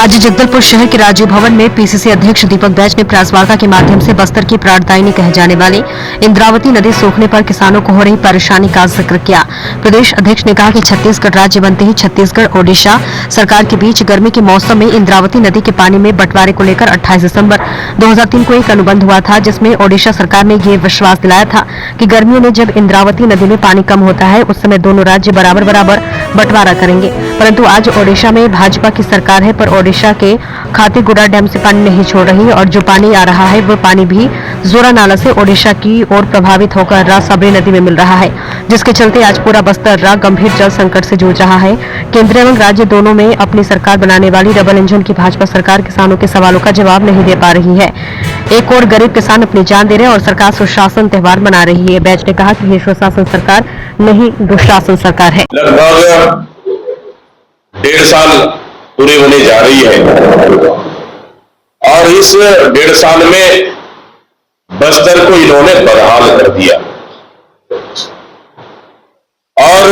आज जगदलपुर शहर के राजीव भवन में पीसीसी अध्यक्ष दीपक बैज ने प्रेस वार्ता के माध्यम से बस्तर की प्राणदायिनी कहे जाने वाली इंद्रावती नदी सूखने पर किसानों को हो रही परेशानी का जिक्र किया। प्रदेश अध्यक्ष ने कहा कि छत्तीसगढ़ राज्य बनते ही छत्तीसगढ़ ओडिशा सरकार के बीच गर्मी के मौसम में इंद्रावती नदी के पानी में बंटवारे को लेकर 28 दिसंबर 2003 को एक अनुबंध हुआ था, जिसमें ओडिशा सरकार ने ये विश्वास दिलाया था कि गर्मियों में जब इंद्रावती नदी में पानी कम होता है उस समय दोनों राज्य बराबर बराबर बंटवारा करेंगे। परंतु आज ओडिशा में भाजपा की सरकार है, पर ओडिशा के खातीगुड़ा डैम से पानी नहीं छोड़ रही और जो पानी आ रहा है वो पानी भी जोरा नाला से ओडिशा की ओर प्रभावित होकर रासाबरी नदी में मिल रहा है, जिसके चलते आज पूरा बस्तर गंभीर जल संकट से जूझ रहा है। केंद्र एवं राज्य दोनों में अपनी सरकार बनाने वाली डबल इंजन की भाजपा सरकार किसानों के सवालों का जवाब नहीं दे पा रही है। एक और गरीब किसान अपनी जान दे रहे हैं और सरकार सुशासन त्यौहार मना रही है। बैज ने कहा कि ये सुशासन सरकार नहीं, दुशासन सरकार है। लगभग 1.5 साल पूरी होने जा रही है और इस 1.5 साल में बस्तर को इन्होंने बदहाल कर दिया और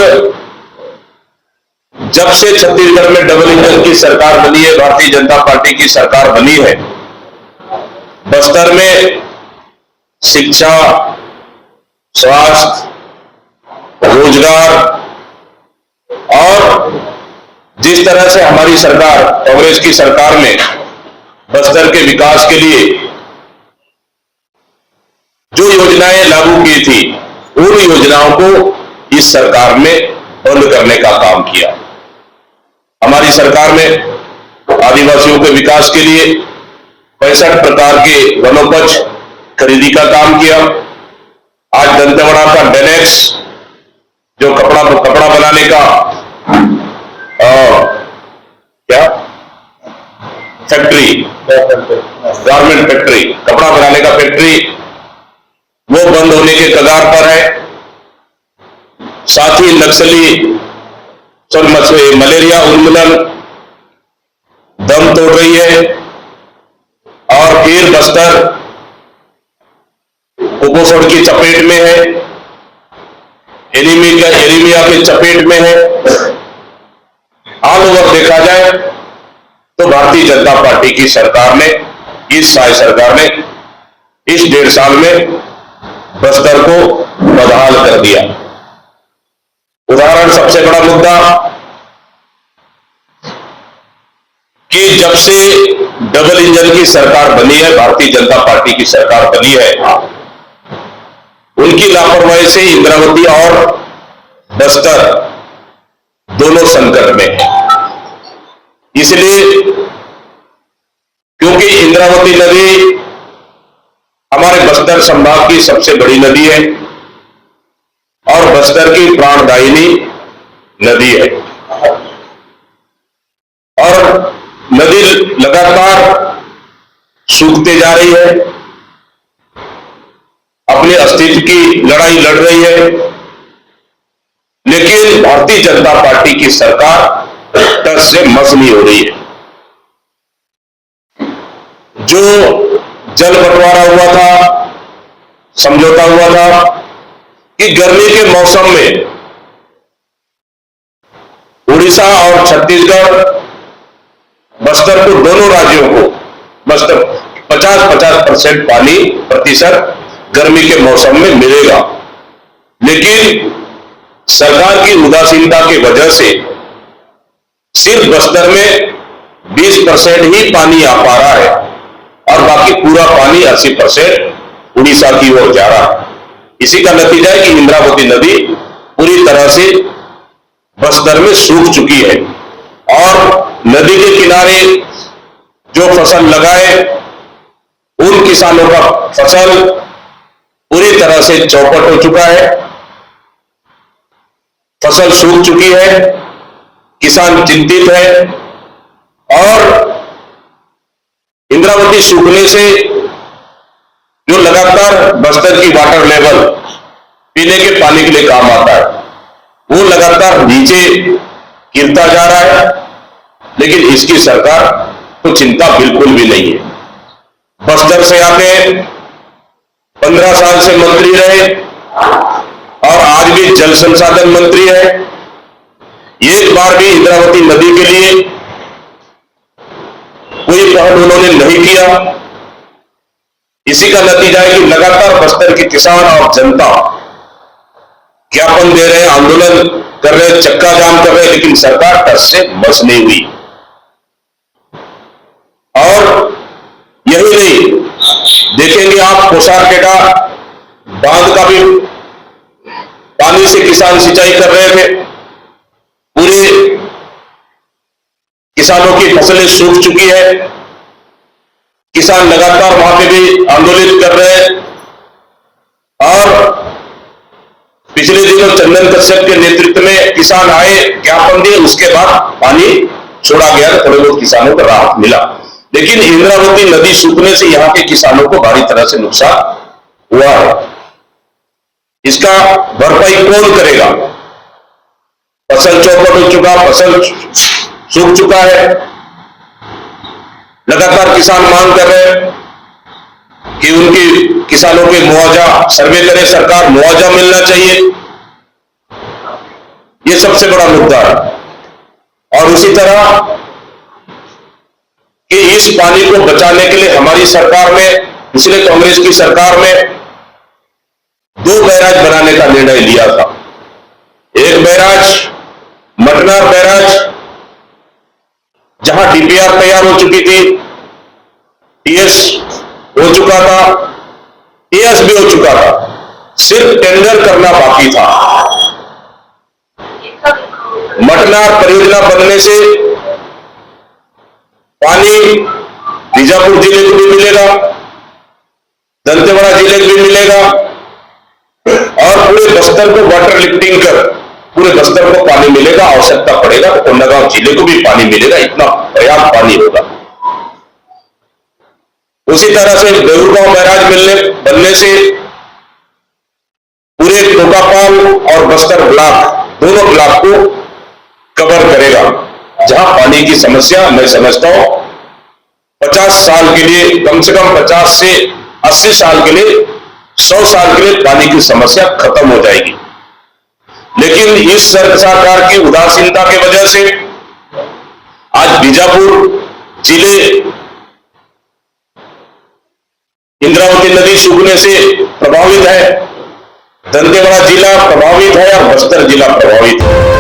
जब से छत्तीसगढ़ में डबल इंजन की सरकार बनी है, भारतीय जनता पार्टी की सरकार बनी है, बस्तर में शिक्षा, स्वास्थ्य, रोजगार और जिस तरह से हमारी सरकार कांग्रेस की सरकार ने बस्तर के विकास के लिए जो योजनाएं लागू की थी, उन योजनाओं को इस सरकार ने बंद करने का काम किया। हमारी सरकार ने आदिवासियों के विकास के लिए 65 प्रकार के वनोपज खरीदी का काम किया। आज दंतेवाड़ा का डेनेक्स जो कपड़ा बनाने का क्या फैक्ट्री, गारमेंट फैक्ट्री, कपड़ा बनाने का फैक्ट्री, वो बंद होने के कगार पर है। साथ ही नक्सली मलेरिया उन्मूलन दम तोड़ रही है और फिर बस्तर कुपोषण की चपेट में है, एनीमिया के चपेट में है। ऑल ओवर देखा जाए तो भारतीय जनता पार्टी की सरकार ने, इस साय सरकार ने इस 1.5 साल में बस्तर को बदहाल कर दिया। उदाहरण, सबसे बड़ा मुद्दा कि जब से डबल इंजन की सरकार बनी है, भारतीय जनता पार्टी की सरकार बनी है, उनकी लापरवाही से इंद्रावती और बस्तर दोनों संकट में है। इसलिए क्योंकि इंद्रावती नदी हमारे बस्तर संभाग की सबसे बड़ी नदी है और बस्तर की प्राणदायिनी नदी है और नदी लगातार सूखते जा रही है, अपने अस्तित्व की लड़ाई लड़ रही है। लेकिन भारतीय जनता पार्टी की सरकार टस से मस नहीं हो रही है। जो जल बंटवारा हुआ था, समझौता हुआ था कि गर्मी के मौसम में उड़ीसा और छत्तीसगढ़, बस्तर को, दोनों राज्यों को बस्तर 50-50% पानी प्रतिशत गर्मी के मौसम में मिलेगा। लेकिन सरकार की उदासीनता की वजह से सिर्फ बस्तर में 20% ही पानी आ पा रहा है और बाकी पूरा पानी 80% उड़ीसा की ओर जा रहा है। इसी का नतीजा है कि इंद्रावती नदी पूरी तरह से बस्तर में सूख चुकी है और नदी के किनारे जो फसल लगाए उन किसानों का फसल पूरी तरह से चौपट हो चुका है, फसल सूख चुकी है, किसान चिंतित है और इंद्रावती सूखने से जो लगातार बस्तर की वाटर लेवल पीने के पानी के लिए काम आता है, वो लगातार नीचे गिरता जा रहा है। लेकिन इसकी सरकार को चिंता बिल्कुल भी नहीं है। बस्तर से आके 15 साल से मंत्री रहे और आज भी जल संसाधन मंत्री है। एक बार भी इंद्रावती नदी के लिए कोई पहल उन्होंने नहीं किया। इसी का नतीजा है कि लगातार बस्तर के किसान और जनता ज्ञापन दे रहे हैं, आंदोलन कर रहे हैं, चक्का जाम कर रहे हैं, लेकिन सरकार टस से बस नहीं हुई। और यही नहीं, देखेंगे आप कोसारकेटा बांध का भी पानी से किसान सिंचाई कर रहे थे, पूरे किसानों की फसलें सूख चुकी है। किसान लगातार वहां पे भी आंदोलित कर रहे हैं। और पिछले दिनों चंदन कश्यप के नेतृत्व में किसान आए, ज्ञापन दिए, उसके बाद पानी छोड़ा गया, थोड़े बहुत किसानों को राहत मिला। लेकिन इंद्रावती नदी सूखने से यहां के किसानों को भारी तरह से नुकसान हुआ है। इसका भरपाई कौन करेगा? फसल चौपट हो चुका, फसल सूख चुका है। लगातार किसान मांग कर रहे हैं कि उनकी किसानों के मुआवजा सर्वे करे सरकार, मुआवजा मिलना चाहिए। ये सबसे बड़ा मुद्दा है। और उसी तरह कि इस पानी को बचाने के लिए हमारी सरकार ने, पिछले कांग्रेस की सरकार में 2 बैराज बनाने का निर्णय लिया था। एक बैराज मटनार बैराज, जहां डीपीआर तैयार हो चुकी थी, टीएस हो चुका था, टीएस भी हो चुका था, सिर्फ टेंडर करना बाकी था। मटनार परियोजना बनने से पानी बीजापुर जिले को भी मिलेगा, दंतेवाड़ा जिले को भी मिलेगा, और पूरे बस्तर को वाटर लिफ्टिंग कर पूरे बस्तर को पानी मिलेगा। आवश्यकता पड़ेगा तो कोंडागांव जिले को भी पानी मिलेगा, इतना पर्याप्त पानी होगा। उसी तरह से बेउरगांव बैराज बनने से पूरे टोकापाल और बस्तर ब्लॉक, दोनों ब्लॉक को कवर करेगा, जहां पानी की समस्या मैं समझता हूं 50 साल के लिए, कम से कम 50 से 80 साल के लिए, 100 साल के लिए पानी की समस्या खत्म हो जाएगी। लेकिन इस सरकार की उदासीनता की वजह से आज बीजापुर जिले इंद्रावती नदी सूखने से प्रभावित है, दंतेवाड़ा जिला प्रभावित है और बस्तर जिला प्रभावित है।